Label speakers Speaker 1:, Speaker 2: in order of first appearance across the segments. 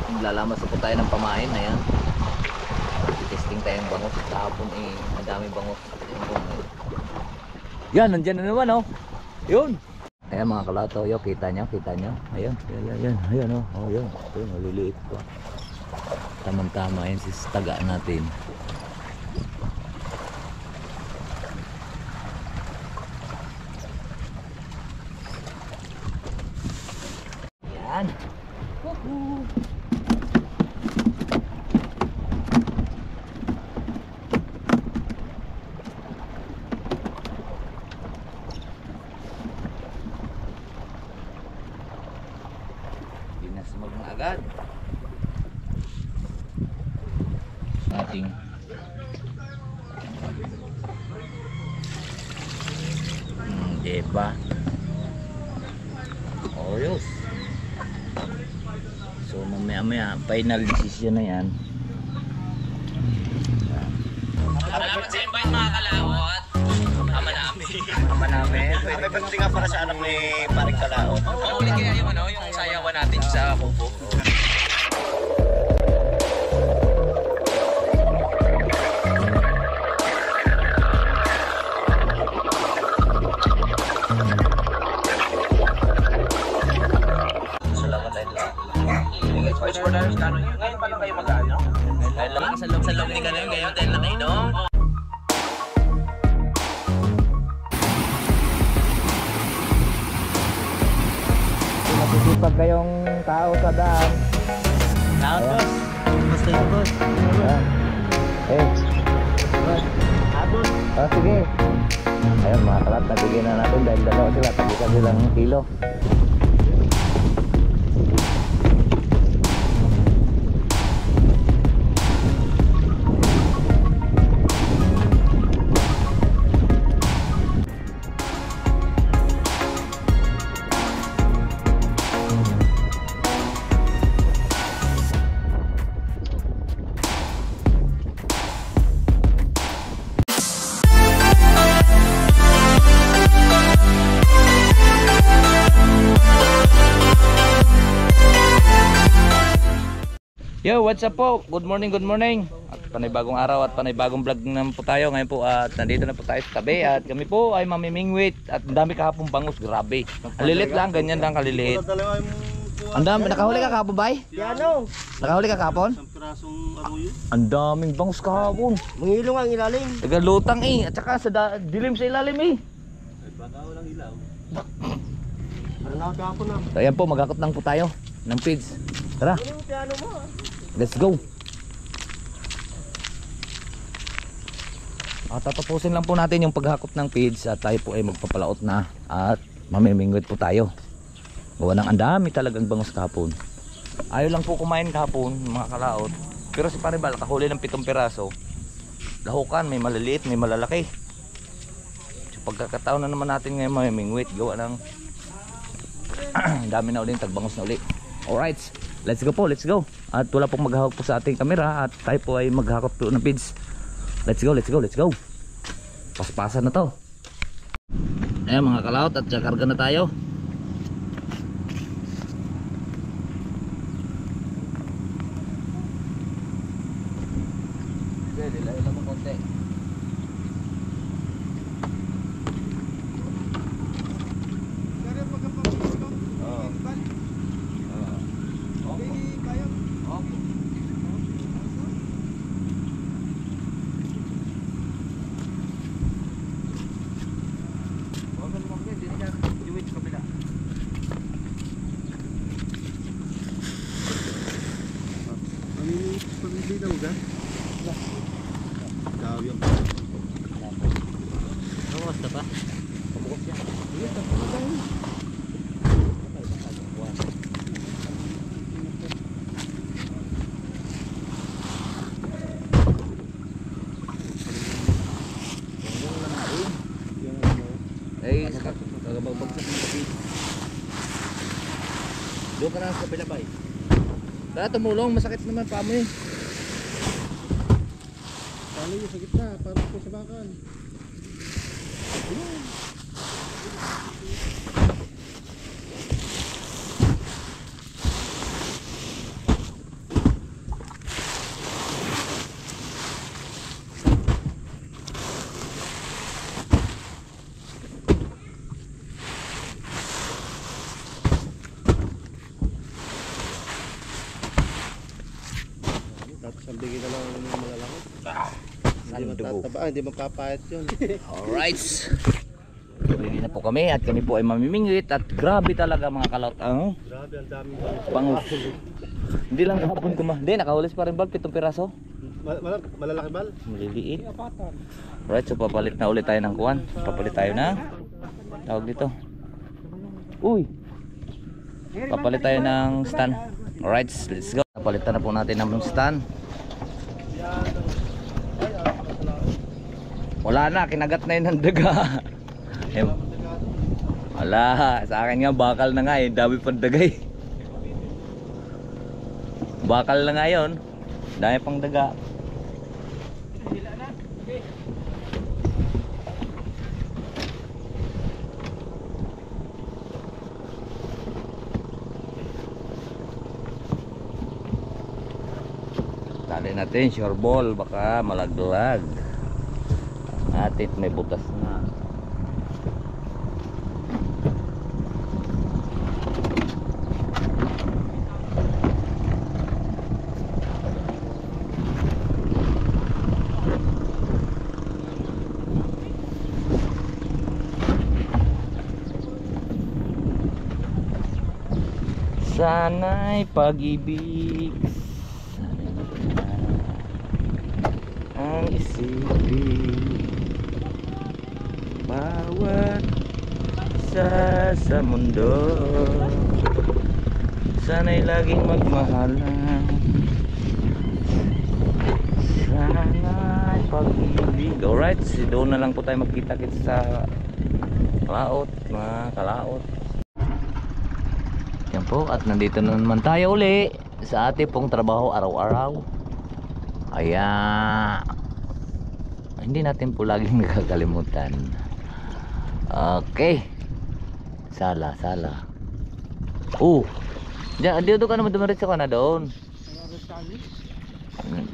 Speaker 1: Lalamas po tayo ng pamain. Ayan. Testing tayong bangus. Kahapon eh, madami bangus. Yan, nandyan na naman oh. Yun. Ayan mga kalatoyo, kita nyo, kita nyo. Ayan, ayan, ayan oh. Oh, yun. Ayan, maliliit po. Tamang-tama yan si taga natin. Yan. Woohoo. Dinasmag na agad. Ating diba? Oyos. So mamaya final decision na yan.
Speaker 2: Salamat sa invite mga kalawat. Ama namin.
Speaker 1: Ama namin.
Speaker 3: May pagdating nga para sa anak ni Paring Kalao.
Speaker 2: Uli kaya yung ano, yung sayawan natin sa kubo.
Speaker 3: Salamat tayo lang. Vice for Darius Cano. Ngayon pa lang kayo mag-ano?
Speaker 2: Dahil lang sa loob ni Gano'n, ngayon tayo lang kayo, no?
Speaker 1: Masisipag kayong tao sa daan.
Speaker 2: Lahat, boss. Basta yun, boss.
Speaker 1: Ayan. Eh.
Speaker 2: Abot.
Speaker 1: Oh, sige. Ayun mga kalat, nabigyan na natin dahil dalawa sila, tagisan silang kilo. Yo, what's up po? Good morning, good morning. At panibagong araw at panibagong vlog naman po tayo. Ngayon po at nandito na po tayo sa tabi. At kami po ay mamimingwit. At ang dami kahapong bangus, grabe. Alilit lang, ganyan lang kaliliit. Ang dami, nakahuli ka kahapon bay?
Speaker 3: Piano.
Speaker 1: Nakahuli ka kahapon?
Speaker 3: Isang pirasong aruyo.
Speaker 1: Ang daming bangus kahapon.
Speaker 3: Mangilong ang ilalim.
Speaker 1: Tagalutang eh. At saka sa dilim sa ilalim eh.
Speaker 3: Ay baka walang ilaw. Para nakakapon na.
Speaker 1: So ayan po, magakot lang po tayo ng feeds. Tara,
Speaker 3: Ano yung piano mo ah?
Speaker 1: let's go. Tatapusin lang po natin yung paghakot ng feeds at tayo po ay magpapalaot na at mamimingwit po tayo. Gawa ng andami talagang bangus kahapon. Ayaw lang po kumain kahapon mga kalaot. Pero si Paribal kahuli ng 7 piraso. Lahukan, may maliliit, may malalaki. So pagkakataon na naman natin ngayon mamimingwit. Gawa ng dami na ulit, tagbangus na ulit. Alright, let's go po, let's go. At wala pong maghahawak po sa ating kamera at tayo po ay maghahakot po ng feeds. Let's go, let's go, let's go. Paspasan na to. Ayan mga kalaot at karga na tayo. Okay, dilayo lang mo konti. Eh, kagabagbagsak ng kapi. Doon ka na sa kabila ba eh. Tara tumulong, masakit naman pa mo eh.
Speaker 3: Paano yung sa gitna? Para po sa bakal. Pambigay ka lang ng malalaki. Hindi
Speaker 1: Sandugo.
Speaker 3: matataba, hindi mapapayat yun.
Speaker 1: Alright. Ready na po kami at kami po ay mamimingwit at grabe talaga mga kalaot.
Speaker 3: Grabe, ang daming
Speaker 1: Bangus. Hindi lang kahapon Hindi, nakahulis pa rin bal, 7 piraso.
Speaker 3: malalaki bal?
Speaker 1: Maliliit. Alright, so papalit na ulit tayo ng kuwan. Papalit tayo na. Tawag dito. Uy. Papalit tayo ng stand. Alright, let's go. Papalitan na po natin ng stand. Wala na, kinagat na yun ng daga. Wala, sa akin nga bakal na nga eh, dami pang dagay. Bakal na nga yun, dami pang daga. Tali natin, sure ball, baka malaglag. Atit may butas na. Sana'y pag-ibig, sana'y ang isipin bawat isa sa mundo. Sana'y laging magmahalan, sana'y pag-ibig. Alright, doon na lang po tayo magkita-kits sa kalaot, mga kalaot. Yan po, at nandito na naman tayo uli sa ating pong trabaho araw-araw. Kaya hindi natin po laging nakakalimutan. Okay. Sala. Diyan, dito ka naman dumiretso ka na doon.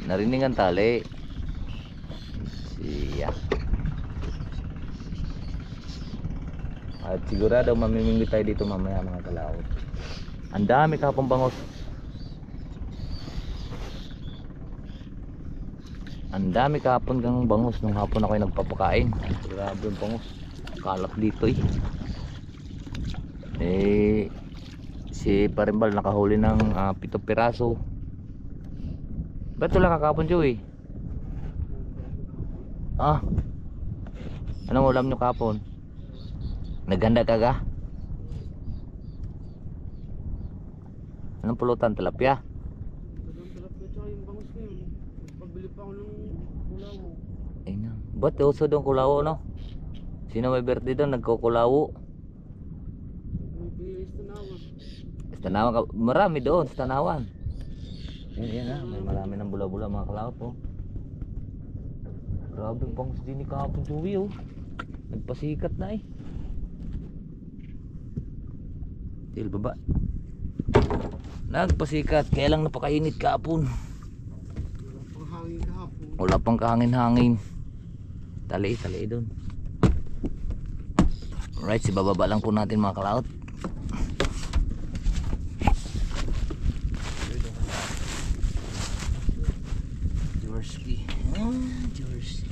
Speaker 1: Narinig ang tali. Siya. At sigurado mamimingwit tayo dito mamaya mga kalaot. Ang dami kapong bangos. Ang dami kapon kang bangos nung hapon ako ay nagpapakain. Grabe yung bangos. Kalat dito eh. Si Parimbal nakahuli ng 7 piraso. Ba't wala kakapon Joey? Anong ulam nyo kapon? Naganda ka ga? Anong pulutan? Tilapia? Ay na. Ba't uso doon kulawo no? Sino may birthday doon? Nagkukulawo? Tanawan ka. Marami doon sa Tanawan. Yan na. May marami ng bula-bula mga kalaot po. Grabe pang din ni kahapon Joey oh. Nagpasikat na eh. Til baba. Nagpasikat, kaya lang napakainit kahapon. Wala pang kahangin-hangin. Tali doon. Alright, si bababa lang po natin mga kalaot. Jersey. Jersey.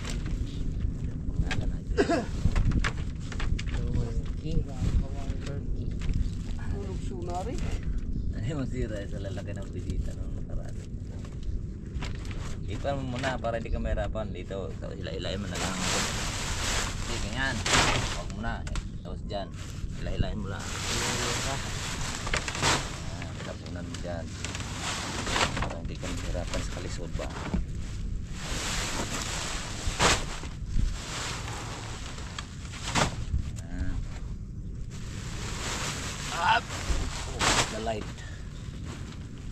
Speaker 3: Sunari?
Speaker 1: Ano masira sa lalaki ng bisita nung nakaraan. Ipan mo muna para hindi ka mahirapan dito. Tapos hilahin mo na lang. Sige, ganyan. Huwag mo na. Tapos dyan. Hilahin mo lang. Tapunan mo dyan. Para hindi ka mahirapan sa kalisod ba. Up! The light.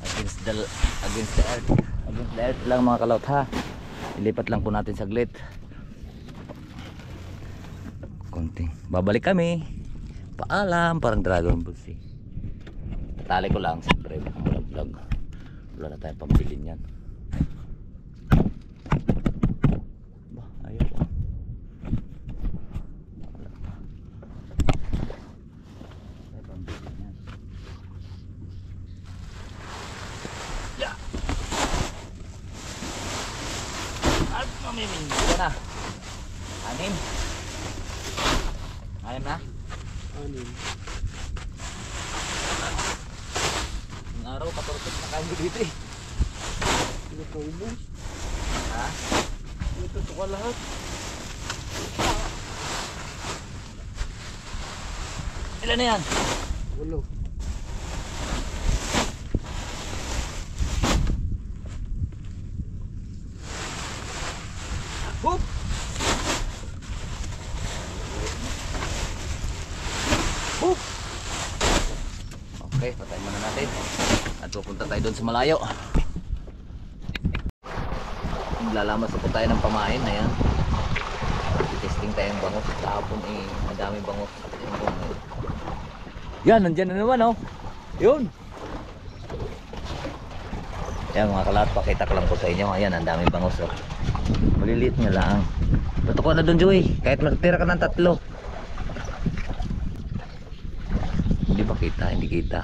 Speaker 1: Against the earth. Against the earth lang mga kalaot ha. Ilipat lang po natin saglit. Konting. Babalik kami. Paalam, parang Dragon Ball Z. Tali ko lang siyempre baka vlog. Wala na tayong pambilin yan. Ba, ayaw ko. Wala pa. May pambilin yan. Mamiminggo na. 6. 6 na?
Speaker 3: Anin.
Speaker 1: Ang araw, 14 na kayo dito eh.
Speaker 3: Ano ka ubos?
Speaker 1: Ha?
Speaker 3: Ito ka lahat.
Speaker 1: Ilan na yan?
Speaker 3: 8.
Speaker 1: Boop! Boop! Okay, patayin muna natin. At pupunta tayo doon sa malayo. Lalamas na po tayo ng pamain. Ayan. Testing tayo ng bangus. Kahapon eh, madami bangus. Yan, nandyan na naman oh. Yun. Yan mga kalat, pakita ko lang po sa inyo. Ayan, ang daming bangus oh. Maliliit nga lang. Tutuko na doon, Joey. Kahit magtira ka ng 3. Hindi ba kita? Hindi kita.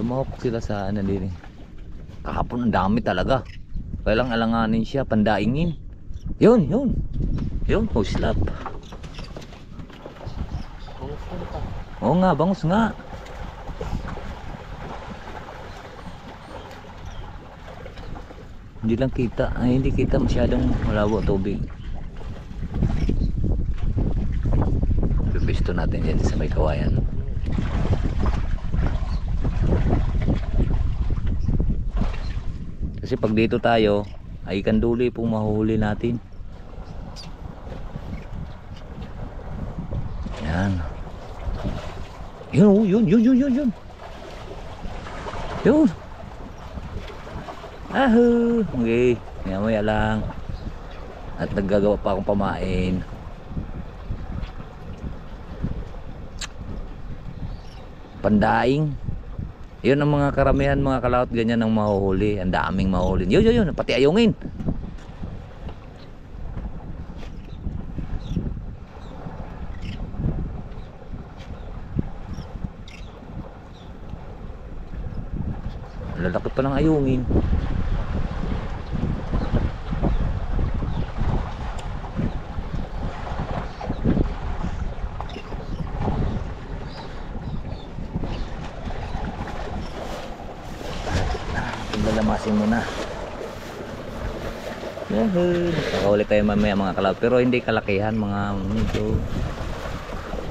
Speaker 1: Lumahok sila sa ano din eh. Kahapon ang dami talaga. Kailang alanganin siya, pandaingin. Yun, yun. Yun, huslap. Oo nga, bangus nga. Hindi lang kita, ay hindi kita masyadong malabo tubig. Pipisto natin yan sa may kawayan. Kasi pag dito tayo, ay kanduli pong mahuhuli natin. Yan. Yun, oh, yun. Yun. Ahoo. Okay. Maya lang. At naggagawa pa akong pamain. Pandaing. Yun ang mga karamihan mga kalaot ganyan ang mahuhuli. Ang daming mahuhuli. Yun. Pati ayungin. Lalaki pa ng ayungin. Lalamasin mo na. Yahoo! Nakahuli tayo mamaya mga kalaot. Pero hindi kalakihan mga medyo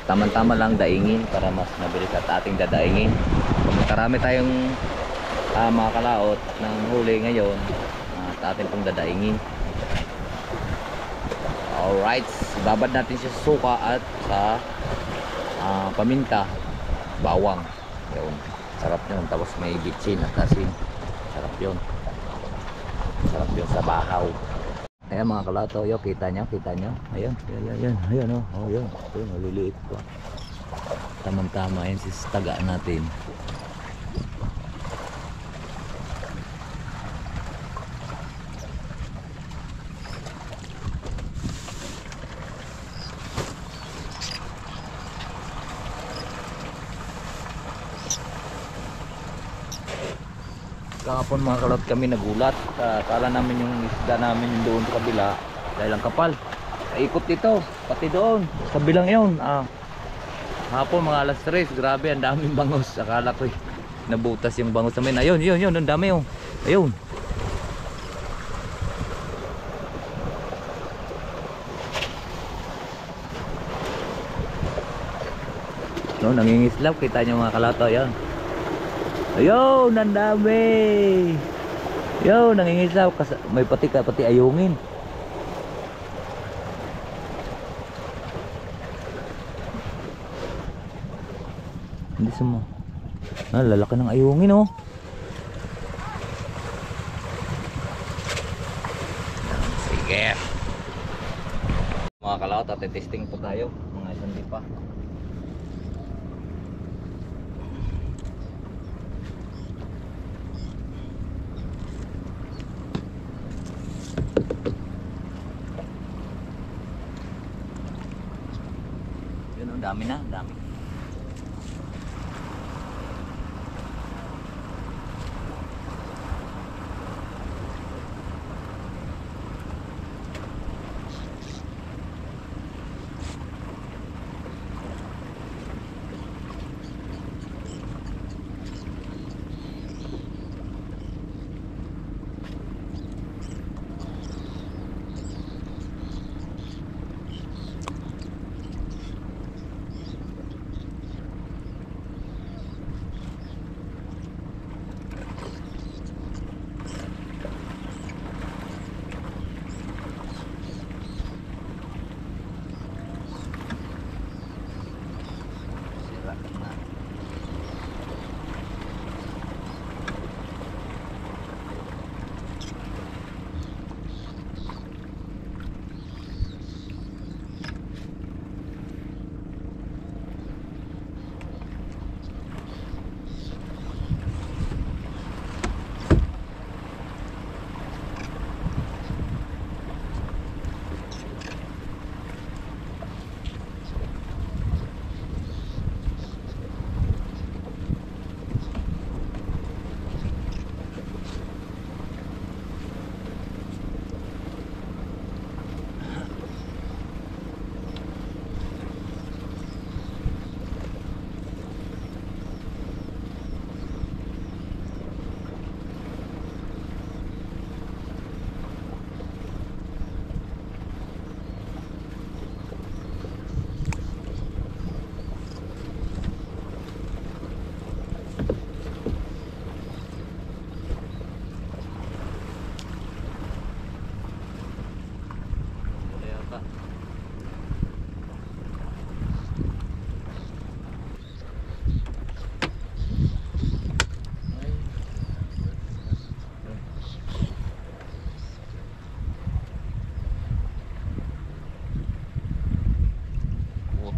Speaker 1: tama-tama lang daingin para mas mabilis at ating dadaingin. Kung marami tayong mga kalaot ng huli ngayon at ating pong dadaingin. Alright, babad natin siya sa suka at sa paminta, bawang. Yun, sarap yun. Tapos may bitsin at asin. Sarap yun. Sarap yun sa bahaw. Ayan mga kalato, yo, kita nyo. Ayan, ayan, oh, yun. Yun, maliliit po. Tamang-tama yun, taga natin. Kahapon mga kalot kami nagulat. Kala namin yung isda namin yung doon sa kabila dahil ang kapal. Paikot dito, pati doon sa kabilang yun. Hapon mga alas 3, grabe ang daming bangus. Akala ko nabutas yung bangus namin. Ayun, ang dami oh. Ayun. No, nangingislap, kita nyo mga kalato, yan. Ayun, ang dami. Yo, nangingisaw kasi may pati ayungin. Hindi sumo. Lalaki ng ayungin oh. Sige. Mga kalaot, at testing po tayo. Mga isang di pa. Dami na, dami.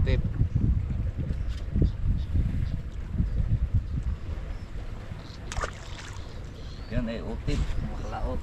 Speaker 1: utip. Yan ay utip, mga kalaot.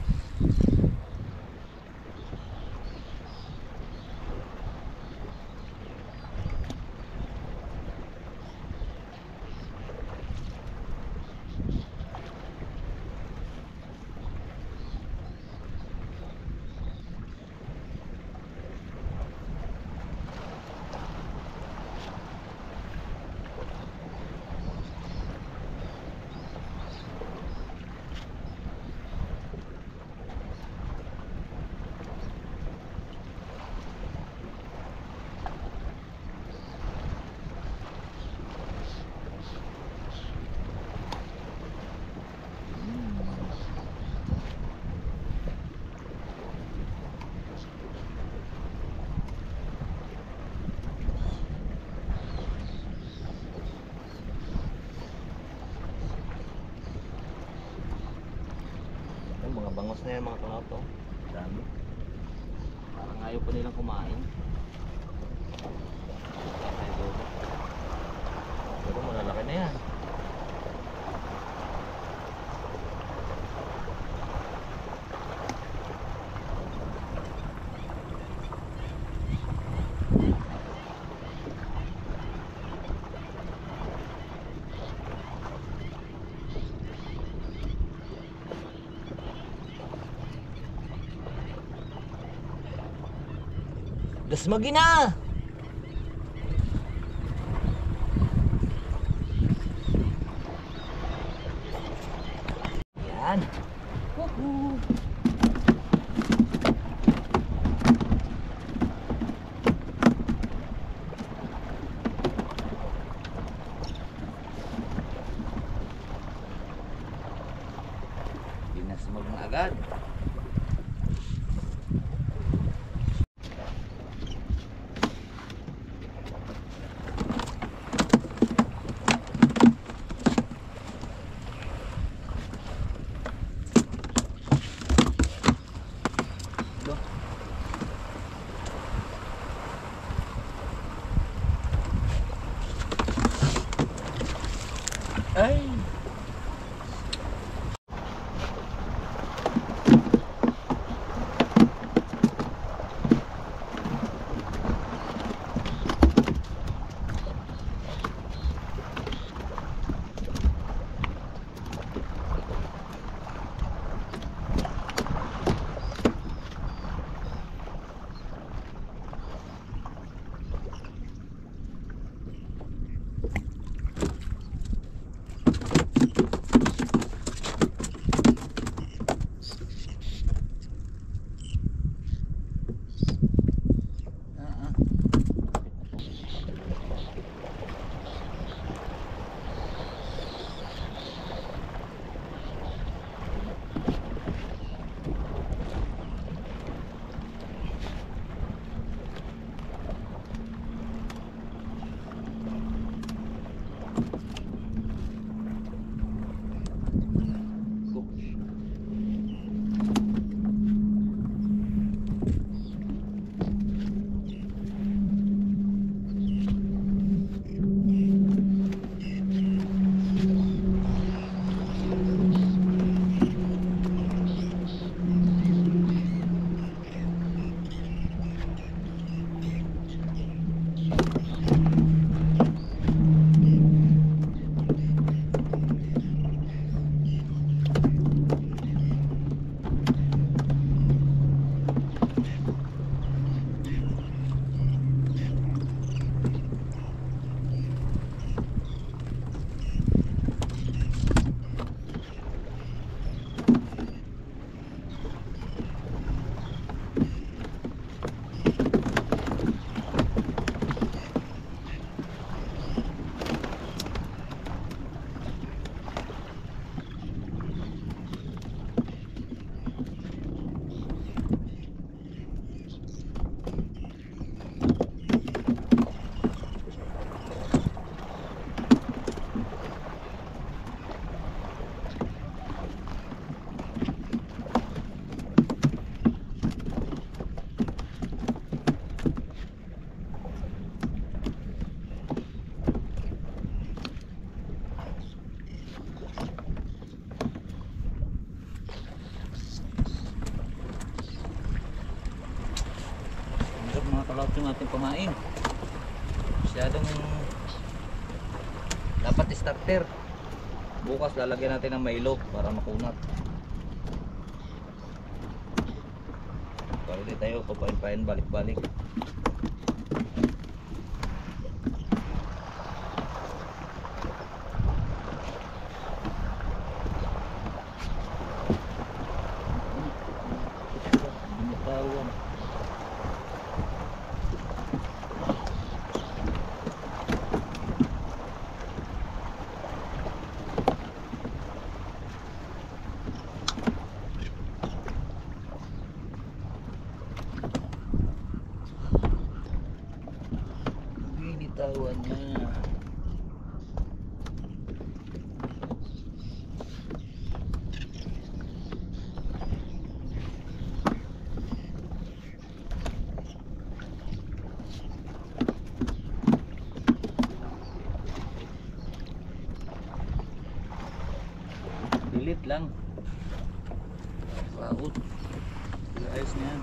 Speaker 1: Yung mga bangos na yan mga kalaot to. Dami. Parang ayaw pa nilang kumain. Pero malalaki na yan. Dasmagi na! Yan. Woohoo! Dinasmag na agad. Ay! pamain. Masyadong dapat starter. Bukas lalagyan natin ng Milo para makunat. Para di tayo papain-pain balik-balik. Binitawan. Binitawan na. Pilit lang. Pagod. Ayos na yan.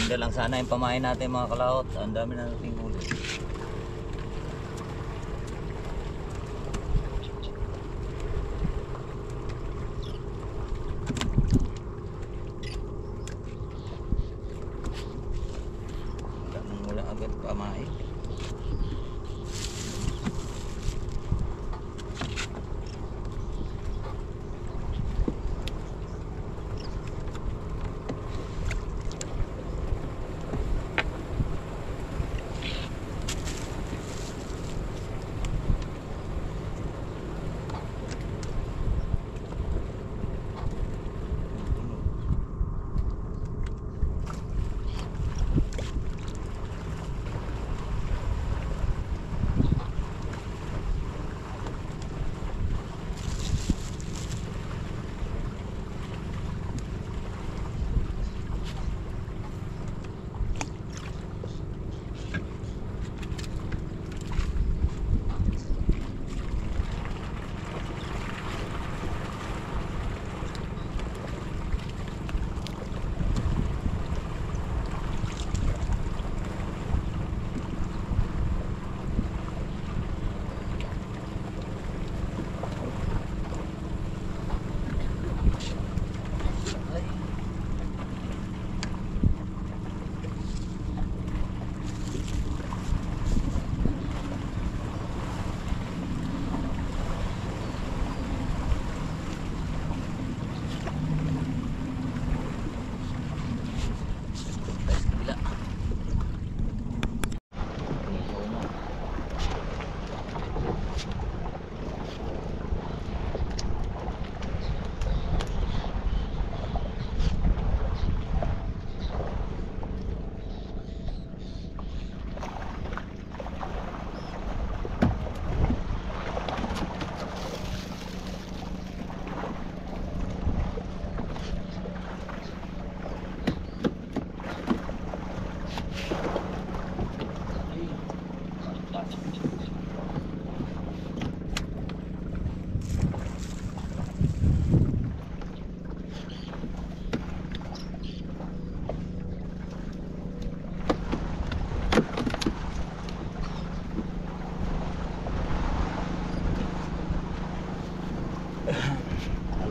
Speaker 1: Ganda lang sana yung pamain natin mga kalahot. Ang dami na nating huli. Wala agad pamain.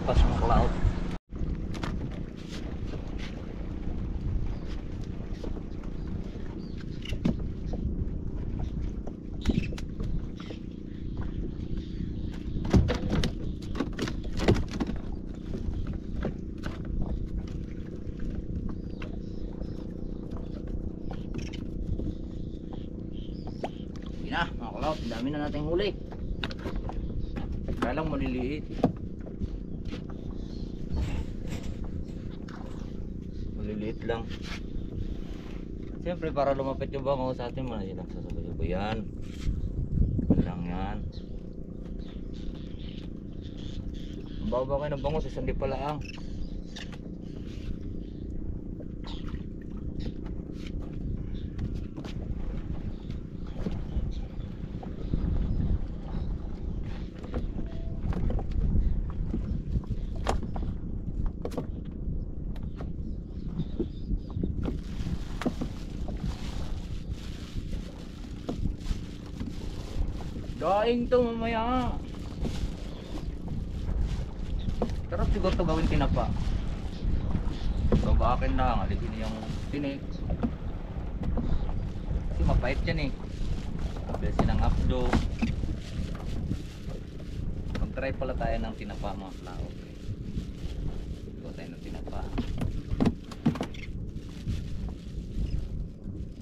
Speaker 1: Pas mga kalaot. Sige na mga kalaot, dami na nating huli. Kaya lang maliliit. Maliliit lang. Siyempre para lumapit yung bango sa atin, mga nagsasabay-sabay yan. Yan lang yan. Ang baba kayo ng bango sa sandi pala ang. Daing to mamaya. Sarap siguro to gawin tinapa. Babakin lang, alisin yung tinik. Kasi mapait yan eh. Besin ng apdo. Mag-try pala tayo ng tinapa mga klao. Gawa tayo ng tinapa.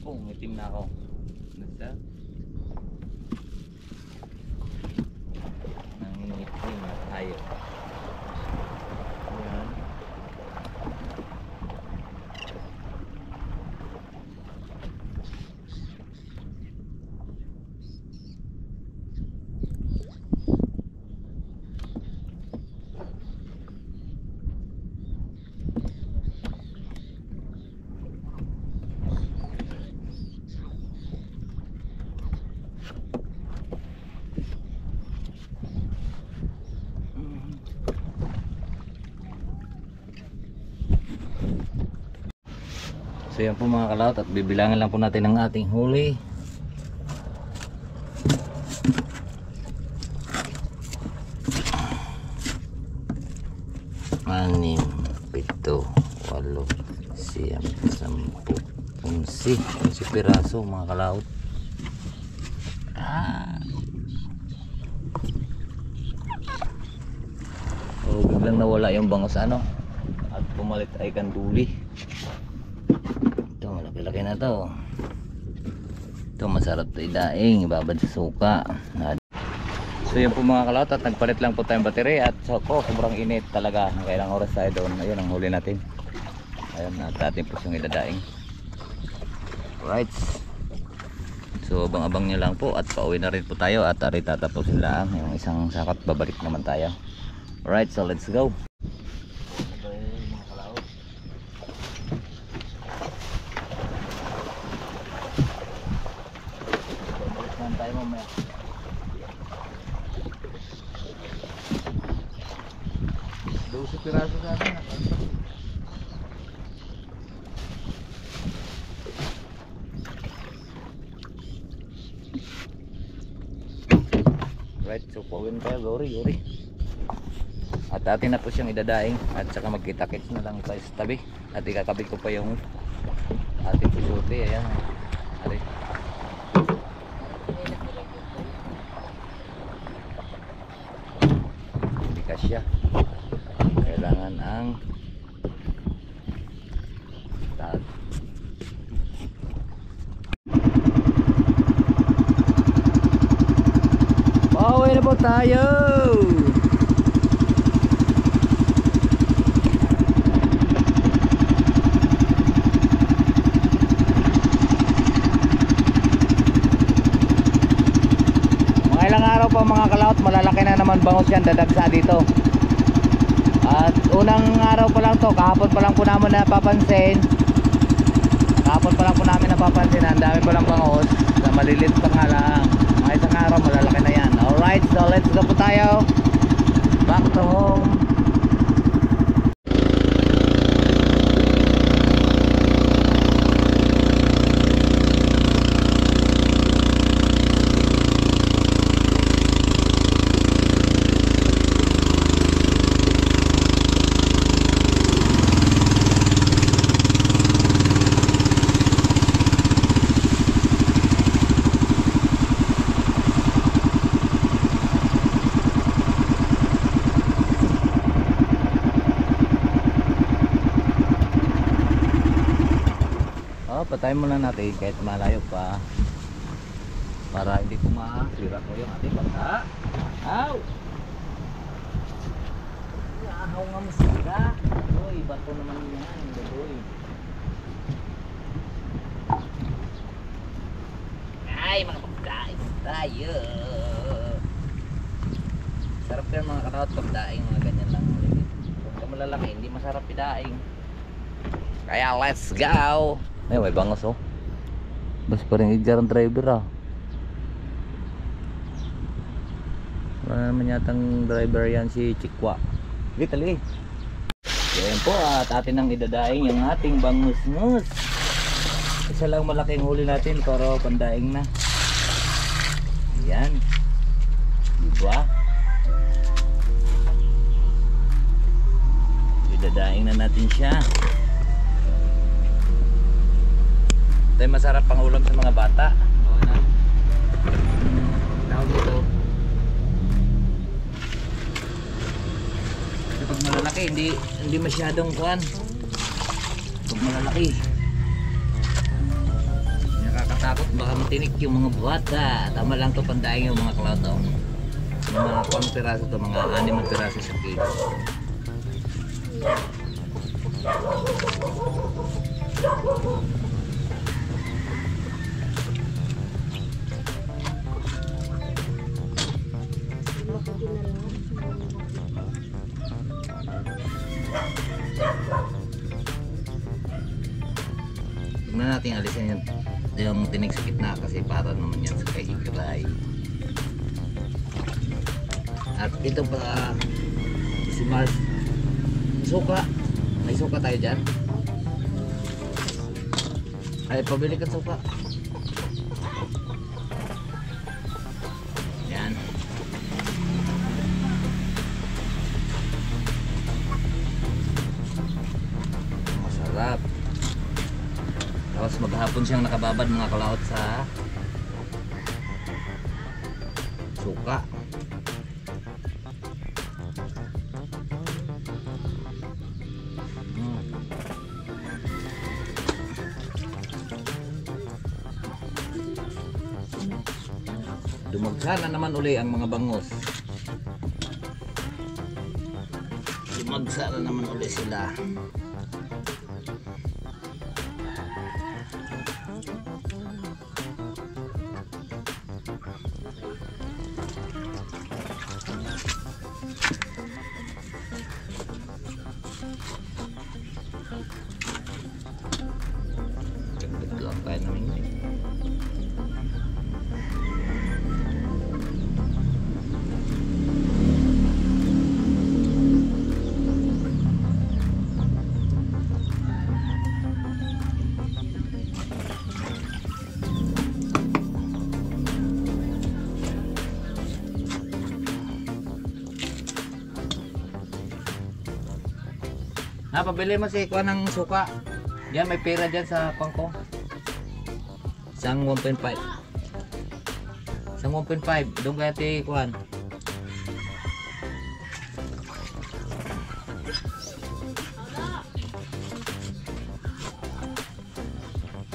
Speaker 1: Oh, may team na ako. Nasa? Nangingitim na tayo. Ayan. So yan po mga kalaot, at bibilangin lang po natin ang ating huli. Anim, 7, 8, 9, 10, 11 piraso mga kalaot. So biglang nawala yung bangos ano, at pumalit ay kanduli. Ito malaki-laki na to. Ito masarap to idaing, ibabad sa suka. So yan po mga kalaot, at nagpalit lang po tayong battery. At sobrang init talaga. Kailang oras tayo doon. Ayun ang huli natin. Ayun, at atin po siyang idadaing. Right. So abang-abang nyo lang po, at pauwi na rin po tayo. At ari tatapusin lang yung isang sakat, babalik naman tayo. Alright, so let's go. Tayo mamaya. Dosa piraso sa atin. Right, so pawin tayo, gori. At atin na po siyang idadaing, at saka magkita-kits na lang tayo sa tabi. At ikakabit ko pa yung ating pusote. Ayan. Ari. Siya kailangan ang tag. Pauwi na po tayo. Mga ilang araw pa mga kalaot, malalaki na naman bangus yan, dadagsa dito. At unang araw pa lang to, kahapon pa lang po namin napapansin. Ang dami pa lang bangus. Sa malilit pa nga lang. Mga isang araw malalaki na yan. Alright, so let's go po tayo back to home. Antayin muna natin kahit malayo pa para hindi ko masira ko yung ating bangka. Aw! Ahaw nga masira. Uy, bato naman yan. Uy. Ay, mga pagkain tayo. Sarap yan mga karaot pagdaing, mga ganyan lang. Kung ka malalaki, hindi masarap idaing. Kaya let's go! Ay, may bangos oh. Bas pa rin idjar ang driver ah. Wala naman yatang driver yan si Chikwa. Sige, tali. Yan po at atin ang idadaing yung ating bangus-ngus. Isa lang malaking huli natin pero pandaing na. Yan. Diba? Idadaing na natin siya. Ito yung masarap pang ulam sa mga bata. Oo na. Tawag dito. Pag malalaki, hindi masyadong kuhan. Pag malalaki, nakakatakot, baka matinik yung mga bata. Tama lang to pandaing yung mga klato. Yung mga kuang piraso to, mga 6 piraso sa kilo. Tignan natin alisin yung tinig sa gitna kasi para naman yan sa kahigiray. At ito pa si Mars. Suka. May suka tayo dyan. Ay, pabili ka suka. Yan. Masarap. Tapos maghapon siyang nakababad mga kalaot sa suka. Dumagsa na naman uli ang mga bangos. Dumagsa na naman uli sila. Cagdag lang tayo namin yun. Pabili mo si kuha ng suka. Yan, may pera dyan sa pangko. Isang 1.5. Isang 1.5. Doon kaya ti kuhan.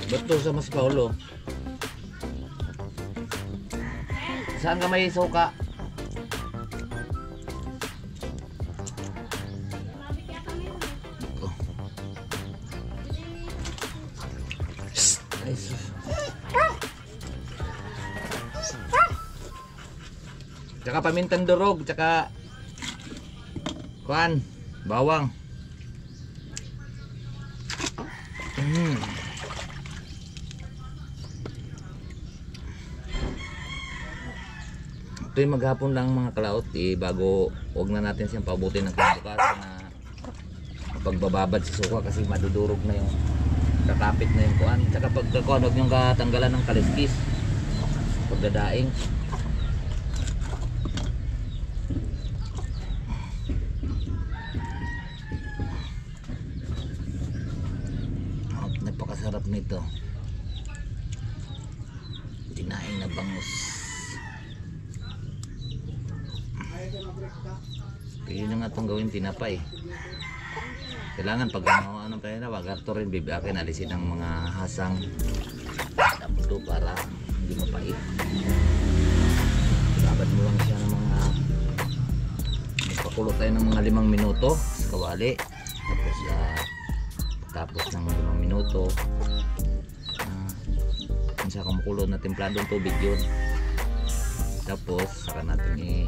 Speaker 1: Ba't sa Mas Paulo? Saan ka may suka? Tsaka pamintang durog, tsaka kuan, bawang. Ito yung maghapon lang mga kalaot bago huwag na natin siyang pabutin ng kinabukasan na pagbababad sa suka kasi madudurog na yung kakapit na yung kuan. Tsaka pagkakuan, huwag yung katanggalan ng kaliskis pagdadaing. Napakasarap nito, dinaing na bangus. Pwede na nga itong gawin tinapay Kailangan pag ano pa rin, wag to rin bibiakin, alisin ang mga hasang dapto para hindi mapait. Laban mo lang siya ng mga magpakulo tayo ng mga 5 minuto sa kawali. Tapos ng 5 minuto kung sa kumukulo na templadong tubig yun. Tapos saka natin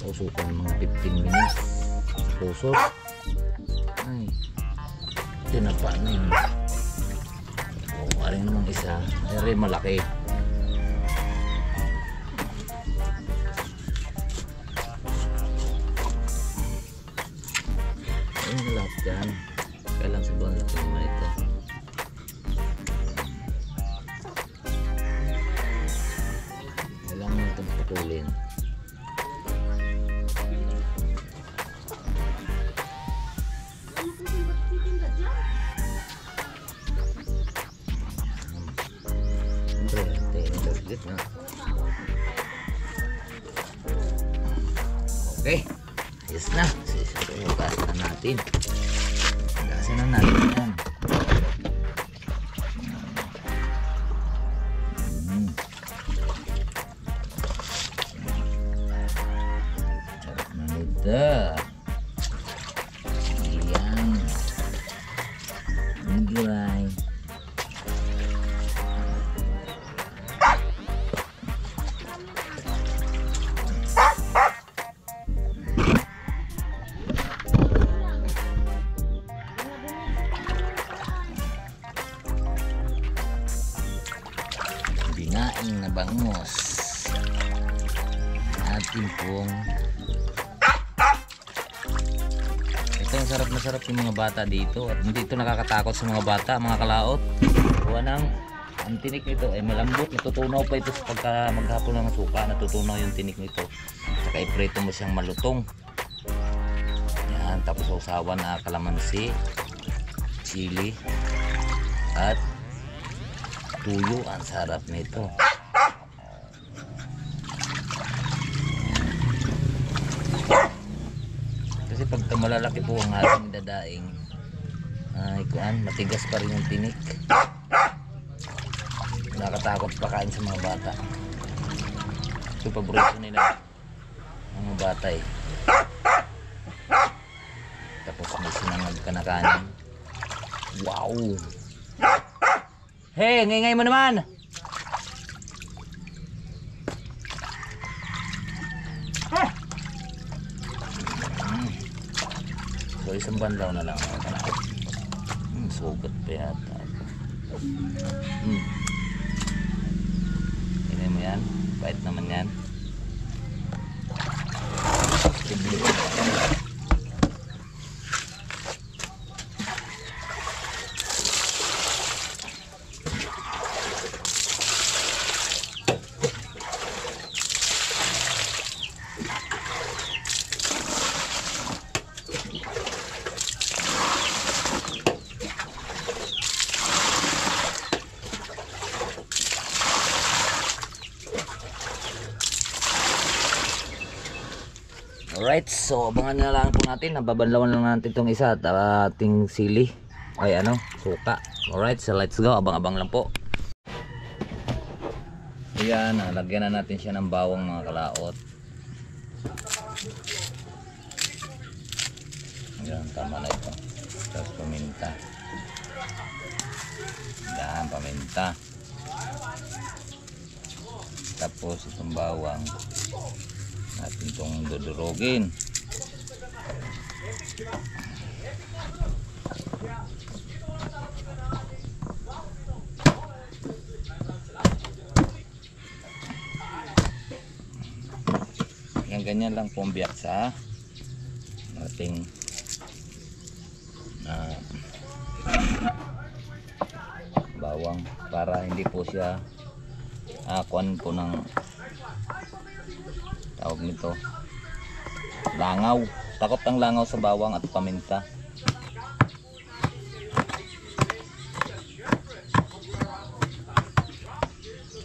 Speaker 1: usukan ng mga 15 minutes sa puso. Ay, tinapa na yun. O, aring namang isa. Ay, malaki. Ayun na lahat dyan. Kailang sobrang laki naman ito. Kailangan natin putulin. Okay, ayos na. Hugasan na natin. Hugasan na natin yan. Sarap na nito. Ayan. Ang gulay. Binaing na bangos atin pong ito. Ang sarap na sarap yung mga bata dito at hindi ito nakakatakot sa mga bata, mga kalaot. Kuha ng ang tinik nito ay malambot, natutunaw pa ito sa pagka maghapon ng suka, natutunaw yung tinik nito. Saka iprito mo siyang malutong yan, tapos usawan na kalamansi, chili at tuyo. Ang sarap nito. Kasi pag malalaki po ang ating dadaing ay kuan, matigas pa rin yung tinik. Nakatakot pakain sa mga bata. Ito paborito nila ang mga bata eh. Tapos may sinangag ka na kanin. Wow! Hey, ngay mo naman. So isang banlaw na lang. Sugat pa yata. Ingay mo yan. Bait naman yan. Alright, so abangan na lang po natin. Nababanlawan lang natin itong isa at ating sili ay suka. Alright, so let's go. Abang-abang lang po. Ayan, lagyan na natin siya ng bawang, mga kalaot. Ayan, tama na ito. Tapos paminta. Ayan, paminta. Tapos itong bawang natin itong dudurugin. Ganyan lang po ang biyak sa ating bawang para hindi po siya kuan po ng tawag nito langaw. Takot ang langaw sa bawang at paminta.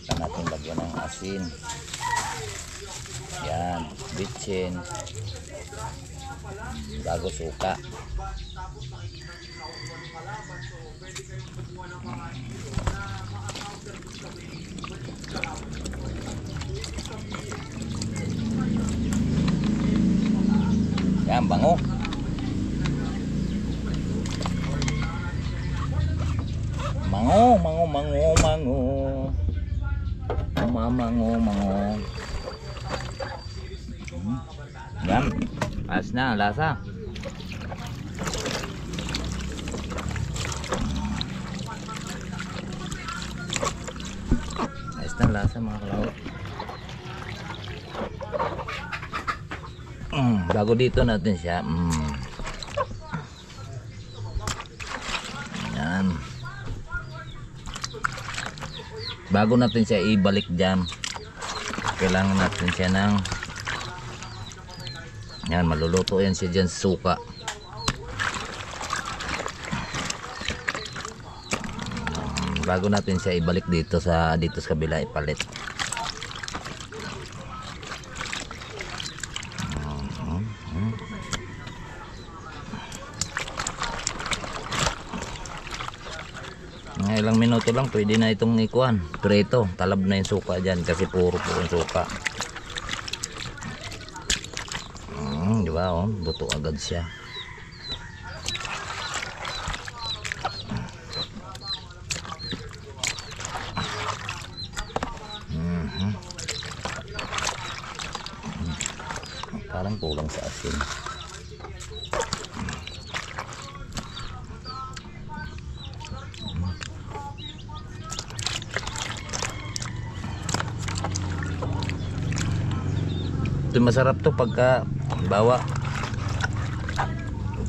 Speaker 1: Saka natin lagyan ng asin. Yan, bitchin. bago suka. Yan, bango. Mango, mango, mango, mango. Mamango, mango. Yan, ayos na lasa. Ayos na lasa mga kalaot. Bago dito natin siya. Yan. Bago natin siya ibalik dyan, kailangan natin siya ng yan, maluluto yan siya dyan sa suka. Bago natin siya ibalik dito sa kabila, ipalit. Ilang minuto lang pwede na itong ikuan, preto, talab na yung suka dyan kasi puro yung suka. Diba, oh, buto agad siya. Parang kulang sa asin. Ito masarap to pagka bawa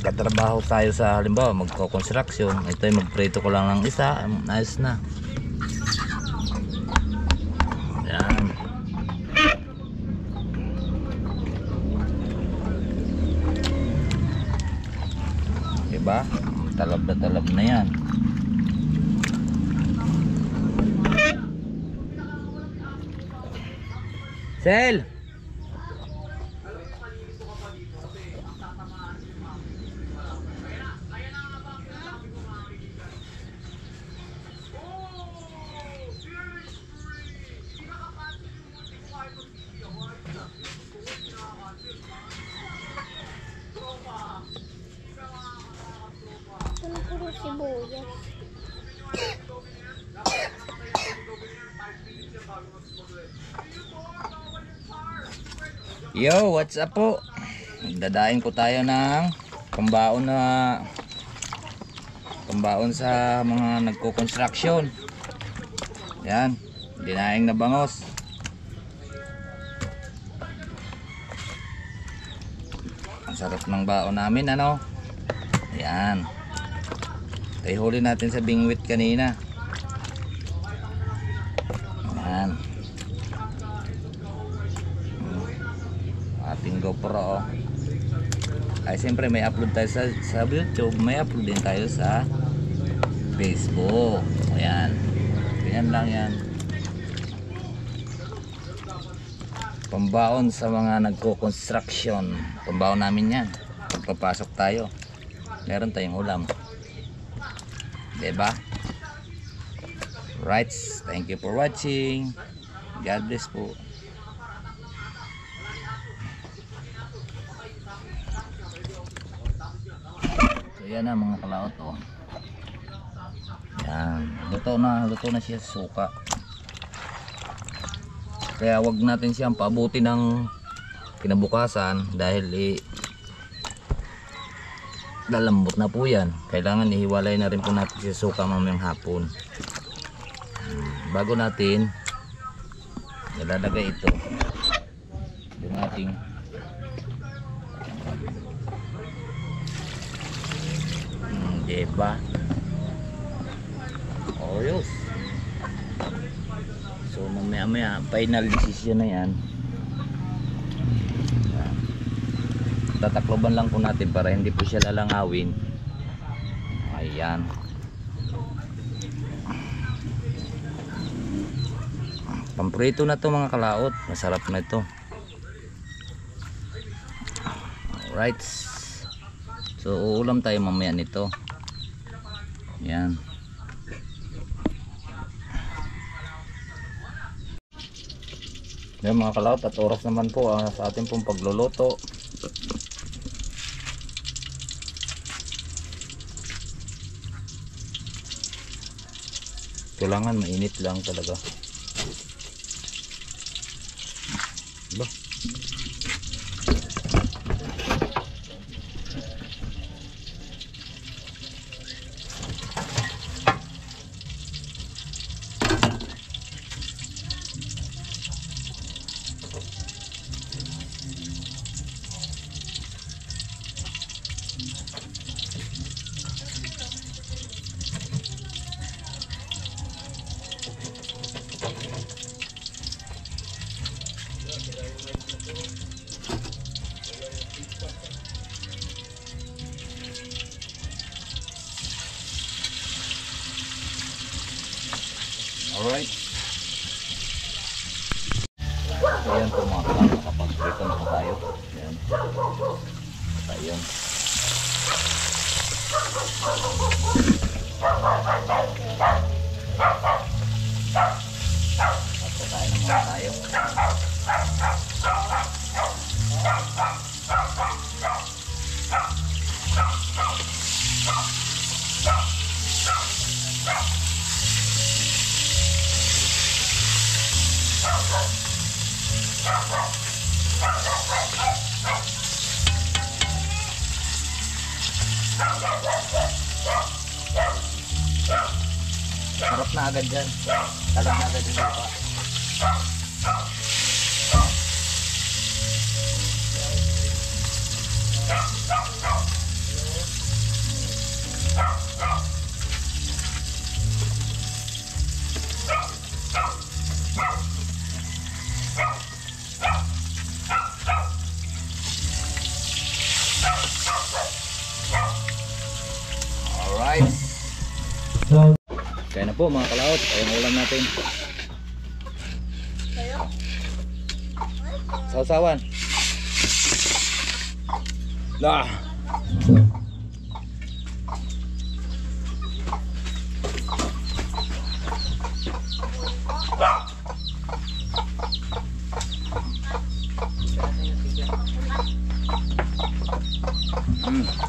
Speaker 1: katrabaho tayo sa halimbawa magko-construction, ito ay magprito ko lang ng isa, ayos na. Yan. Diba? Talab na yan. Sel!
Speaker 4: Puro sibuyas.
Speaker 1: Yo, what's up po? Dadaing po tayo ng pambaon sa mga nagko-construction. Yan, dinaing na bangos. Ang sarap ng baon namin, ano? Yan. Ay huli natin sa bingwit kanina. Yan. Ating GoPro, oh. Ay siyempre may upload tayo sa YouTube, may upload din tayo sa Facebook. Ayan. Ganyan lang yan. Pambaon sa mga nagko-construction. Pambaon namin yan. Pagpapasok tayo, meron tayong ulam. Diba? Right. Thank you for watching. God bless po. So yan na mga kalaot, oh. Yan. Luto na siya sa suka. Kaya wag natin siyang paabuti ng kinabukasan dahil lalambot na po yan. Kailangan ihiwalay na rin po natin sa suka mamayang hapon. Bago natin ilalagay ito yung ating diba? Oyos. So mamaya final decision na yan. Tatakloban lang po natin para hindi po siya lalangawin. Ayan. Pamprito na to mga kalaot. Masarap na ito. Alright. So uulam tayo mamaya nito. Yan. Yan mga kalaot, at oras naman po sa ating pong pagluluto. Kailangan mainit lang talaga. Ba? Alright. Ayan po mga kalaot, nakapag-prito na po tayo. Ayan. Ayan. Pagkakain naman tayo. Sarap na agad dyan. Sarap na agad yung lupa. Alright. Kaya na po mga kalaot, ayun ang ulam natin. Sausawan. Lah.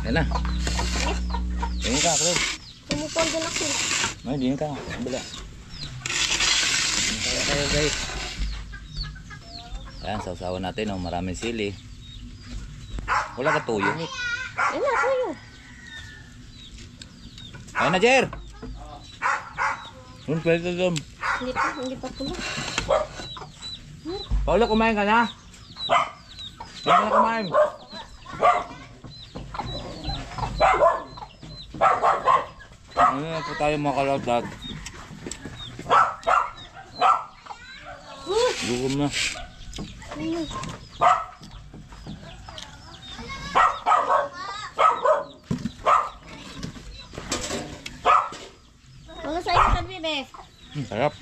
Speaker 1: Yan na. Tingin ka, Chris.
Speaker 4: Tumupon din ako.
Speaker 1: May din ka, bila. Kaya guys. Ayan, sausawan natin, oh, maraming sili. Wala ka tuyo.
Speaker 4: Ayun na, tuyo.
Speaker 1: Ayun na, Jer. Yung pwede doon.
Speaker 4: Hindi pa pula.
Speaker 1: Paula, kumain ka na? Hindi ka na kumain. Ano na po tayo mga kalautat? Gutom na.
Speaker 4: Wala sa iyo sabi, Bes.
Speaker 1: Sarap.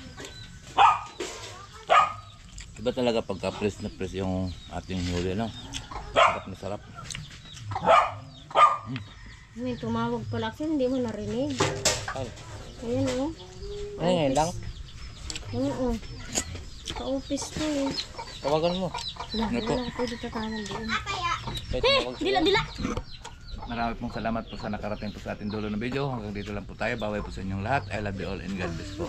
Speaker 1: Iba talaga pagka press na press yung ating huli, no? Sarap na sarap.
Speaker 4: May tumawag pala kasi hindi mo narinig.
Speaker 1: Ay,
Speaker 4: Ayun o.
Speaker 1: ay ngayon lang.
Speaker 4: Oo. Ka-office to eh.
Speaker 1: Tawagan mo.
Speaker 4: Wala,
Speaker 1: Ano po?
Speaker 4: wala ka pwede tatawag doon.
Speaker 1: Kahit tumawag sila.
Speaker 4: Dila!
Speaker 1: Marami pong salamat po sa nakarating po sa ating dulo ng video. Hanggang dito lang po tayo. Baway po sa inyong lahat. I love you all and God bless po.